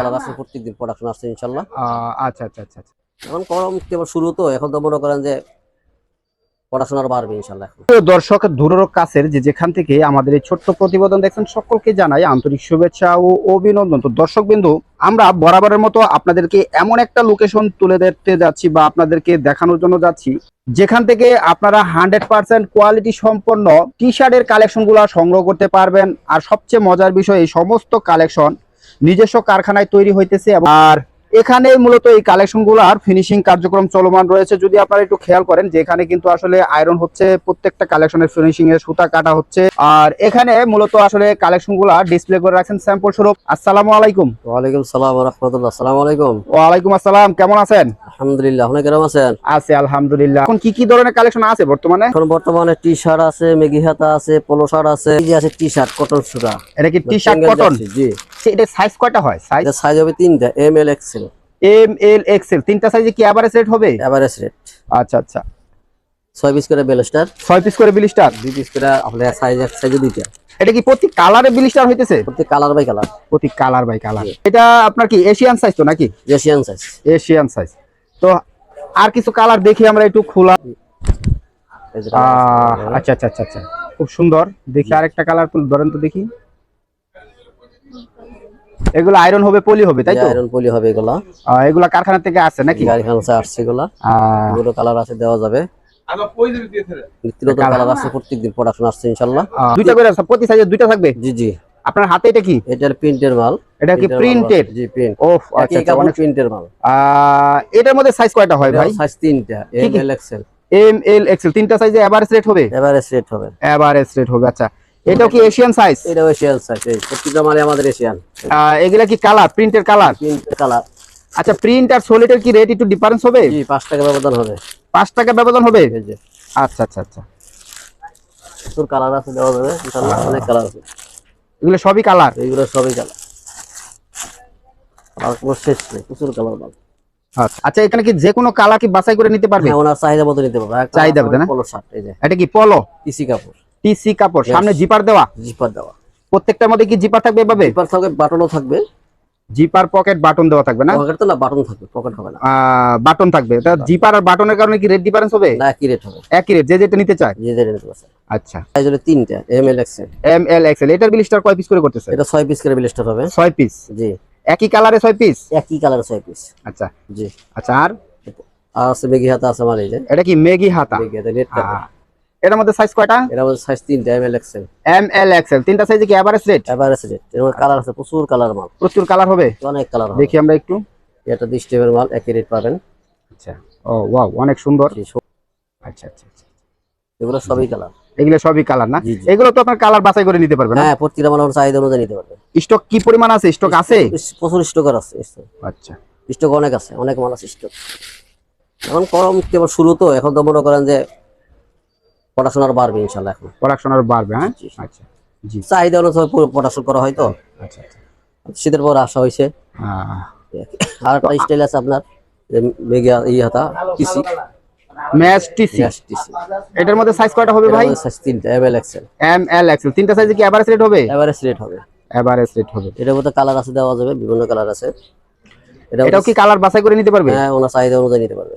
Colour আছে, প্রত্যেকদিন production আসছে ইনশাআল্লাহ। আচ্ছা আচ্ছা আচ্ছা আচ্ছা। এখন গরম কেবল শুরু, তো এখন তো মনে করেন যে প্রোডাকশন আরো বাড়বে ইনশাআল্লাহ। এখন প্রিয় দর্শক, দূরের কাছের যেখান থেকে আমাদের এই ছোট্ট প্রতিবেদন দেখছেন, সকলকে জানাই আন্তরিক শুভেচ্ছা ও অভিনন্দন। তো দর্শক বিন্দু, আমরা বরাবরের মতো আপনাদেরকে এমন একটা লোকেশন তুলে ধরতে যাচ্ছি বা আপনাদেরকে দেখানোর জন্য যাচ্ছি, যেখান থেকে আপনারা 100% কোয়ালিটি সম্পন্ন টি শার্টের কালেকশন গুলা সংগ্রহ করতে পারবেন। আর সবচেয়ে মজার বিষয়, এই সমস্ত কালেকশন নিজস্ব কারখানায় তৈরি হইতেছে। আর এখানে মূলত এই কালেকশন গুলার ফিনিশিং কার্যক্রম চলমান রয়েছে। যদি আপনারা একটু খেয়াল করেন যে এখানে কিন্তু আসলে আয়রন হচ্ছে, প্রত্যেকটা কালেকশনের ফিনিশিং এর সুতা কাটা হচ্ছে। আর এখানে মূলত আসলে কালেকশন গুলা ডিসপ্লে করে রাখছেন স্যাম্পল স্বরূপ। আসসালামু আলাইকুম। ওয়ালাইকুম সালাম ওয়া রাহমাতুল্লাহ। আসসালামু আলাইকুম। ওয়ালাইকুম আসসালাম, কেমন আছেন? আলহামদুলিল্লাহ, আপনি কেমন আছেন? আছে আলহামদুলিল্লাহ। এখন কি কি ধরনের কালেকশন আছে বর্তমানে? এখন বর্তমানে টি শার্ট আছে, মেগি হাতা আছে, পোলো শার্ট আছে, এই যে আছে টি শার্ট কটন সুতা। এটা কি টি শার্ট কটন? জি। এটা সাইজ কয়টা হয়? সাইজ এটা সাইজ হবে তিনটা, M L XL. M L XL, তিনটা সাইজে কি এভারেজ রেট হবে? Average rate. আচ্ছা আচ্ছা। 6 পিস করে বেলস্টার, 6 পিস করে বিলিস্টার, 2 পিস করে আপনার সাইজ, এক সাইজে দুইটা। এটা কি প্রতি কালারে বিলিস্টার হইতেছে? প্রত্যেক কালার বাই কালার। প্রতি কালার বাই কালার। এটা আপনার কি এশিয়ান সাইজ তো নাকি? Asian size. Asian size. তো আর কিছু কালার দেখি আমরা একটু খোলা। এই যে কালার আছে। আচ্ছা আচ্ছা আচ্ছা আচ্ছা, খুব সুন্দর। দেখি আরেকটা কালার ধরেন তো দেখি। এগুলো আয়রন হবে, পলি হবে, তাই তো? আয়রন পলি হবে এগুলা। এগুলা কারখানা থেকে আসছে নাকি? কারখানা থেকে আসছে এগুলা। এগুলো কালার আছে, দেওয়া যাবে। নিত্য নতুন কালার আছে, প্রত্যেকদিন প্রোডাকশন আসছে ইনশাআল্লাহ। দুইটা করে প্রতি সাইজে দুইটা থাকবে? জি জি। আপনার হাতে এটা কি? এটার প্রিন্টের মাল। এটা কি প্রিন্টেড? জি, প্রিন্ট। ওফ, আচ্ছা আচ্ছা, অনেক প্রিন্টের মাল। এটার মধ্যে সাইজ কয়টা হয় ভাই? সাইজ তিনটা, M L XL. M L XL, তিনটা সাইজে এভারেজ রেট হবে? এভারেজ রেট হবে। এভারেজ রেট হবে। আচ্ছা, এটাও কি এশিয়ান সাইজ? এটাও এশিয়ান সাইজ। এই প্রত্যেকটা মালে আমাদের এশিয়ান। এগুলা কি কালার, প্রিন্টের কালার? প্রিন্টের কালার। আচ্ছা, প্রিন্ট আর সলিডের কি রেট একটু ডিফারেন্স হবে? জি, 5 টাকা ব্যবধান হবে। 5 টাকা ব্যবধান হবে? এই যে আচ্ছা আচ্ছা আচ্ছা। তোর কালার আছে, দেওয়া যাবে ইনশাআল্লাহ। অনেক কালার আছে, এগুলো সবই কালার? এইগুলো সবই কালার। আর কোনো শেষ নেই, প্রচুর কালার মাল। আচ্ছা আচ্ছা, এখানে কি যে কোনো কালার কি বাছাই করে নিতে পারবে? হ্যাঁ, ওনার চাহিদা মতো নিতে পারবে। চাহিদা মতো না? পোলো শার্ট, এই যে এটা কি পলো? টিসি কাপড়। টিসি কাপড়, সামনে জিপার দেওয়া? জিপার দেওয়া। প্রত্যেকটার মধ্যে কি জিপার থাকবে এভাবে? জিপার থাকবে, বাটনও থাকবে। জিপার পকেট বাটন দেওয়া থাকবে না? পকেট তো না, বাটন থাকবে, পকেট হবে না। বাটন থাকবে। তা জিপার আর বাটনের কারণে কি রেট ডিফারেন্স হবে? না, একই রেট হবে। একই রেট, যে যেটা নিতে চায়? যে যে রেট আছে। আচ্ছা, সাইজ হলো তিনটা, M L XL. M L XL. এটার বিলিস্টার কয় পিস করে করতেছে? এটা 6 পিস করে বিলিস্টার হবে। 6 পিস? জি। একই কালারে 6 পিস? একই কালারে 6 পিস। আচ্ছা জি। আচ্ছা। আর আছে মেগি হাতা আছে আমার, এই যে এটা কি মেগি হাতা? মেগি হাতা রেট কত? এটার মধ্যে সাইজ কয়টা? এর মধ্যে সাইজ তিনটা, M L XL. M L XL, তিনটা সাইজে কি এভারেজ রেট? Average rate. এর মধ্যে কালার আছে, প্রচুর কালার মাল। প্রচুর কালার হবে? অনেক কালার হবে। দেখি আমরা একটু। এটা 20 টাকার মাল, একই রেট পাবেন। আচ্ছা। ও ওয়াও, অনেক সুন্দর। জি, আচ্ছা আচ্ছা আচ্ছা। এগুলো সবই কালার। এগুলো সবই কালার না? জি, জি। এগুলো তো আপনার কালার বাছাই করে নিতে পারবেন না? হ্যাঁ, প্রত্যেকটা মাল আমার চাহিদা অনুযায়ী নিতে পারবে। স্টক কি পরিমাণ আছে? স্টক আছে? প্রচুর স্টক আছে। আচ্ছা। স্টক অনেক আছে, অনেক মাল আছে স্টক। এখন গরম কেবল শুরু, তো এখন তো মনে করেন যে প্রোডাকশন আরো বাড়বে ইনশাআল্লাহ। এখন প্রোডাকশন আর বাড়বে? হ্যাঁ, জি, জি। আচ্ছা। জি। চাহিদা অনুযায়ী প্রোডাকশন করা হয় তো। আচ্ছা আচ্ছা। শীতের পর আসা হয়েছে। আর একটা স্টাইল আছে আপনার, মেগা হাতা টিসি, ম্যাচ টিসি। এটার মধ্যে সাইজ কয়টা হবে ভাই? সাইজ তিনটা, M L XL. M L XL, তিনটা সাইজে কি এভারেজ রেট হবে? এভারেজ রেট হবে। এভারেজ রেট হবে। এটার মধ্যে কালার আছে, দেওয়া যাবে, বিভিন্ন কালার আছে। এটাও কি কালার বাছাই করে নিতে পারবে? হ্যাঁ, ওনার চাহিদা অনুযায়ী নিতে পারবে।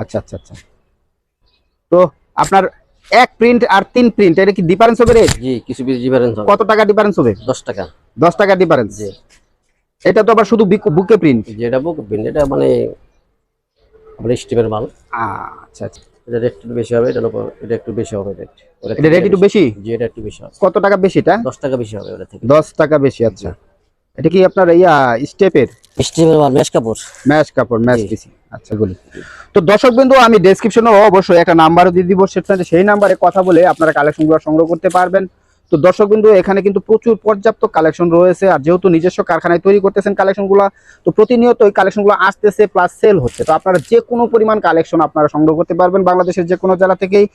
আচ্ছা আচ্ছা আচ্ছা। তো আপনার এক প্রিন্ট আর 3 প্রিন্ট, এটা কি ডিফারেন্স হবে রেট? জি, কিছু বেশি ডিফারেন্স হবে। কত টাকা ডিফারেন্স হবে? 10 টাকা। 10 টাকা ডিফারেন্স? জি। এটা তো আবার শুধু বুকে প্রিন্ট? যেটা বুক প্রিন্ট, এটা মানে আমরা স্টিপের মাল। আচ্ছা আচ্ছা। এটা রেট একটু বেশি হবে, এটা একটু বেশি হবে রেট। এটা রেট একটু বেশি? জি, এটা একটু বেশি হবে। কত টাকা বেশি এটা? 10 টাকা বেশি হবে ওটা থেকে। 10 টাকা বেশি। আচ্ছা। এটা কি আপনার স্টেপের? স্টিপের মাল, ম্যাশ কাপড়। ম্যাচ কাপড়, ম্যাচ টিসি। আচ্ছা, গুলি। তো দর্শক বিন্দু, আমি ডেসক্রিপশনে অবশ্যই একটা নাম্বারও দিয়ে দিব, সেটা সেই নাম্বারে কথা বলে আপনারা কালেকশনগুলো সংগ্রহ করতে পারবেন। তো দর্শক বিন্দু, এখানে কিন্তু প্রচুর পর্যাপ্ত কালেকশন রয়েছে। আর যেহেতু নিজস্ব কারখানায় তৈরি করতেছেন কালেকশনগুলো, তো প্রতিনিয়ত ওই কালেকশনগুলো আসতেছে প্লাস সেল হচ্ছে। তো আপনারা যে কোনো পরিমাণ কালেকশন আপনারা সংগ্রহ করতে পারবেন বাংলাদেশের যে কোনো জেলা থেকেই।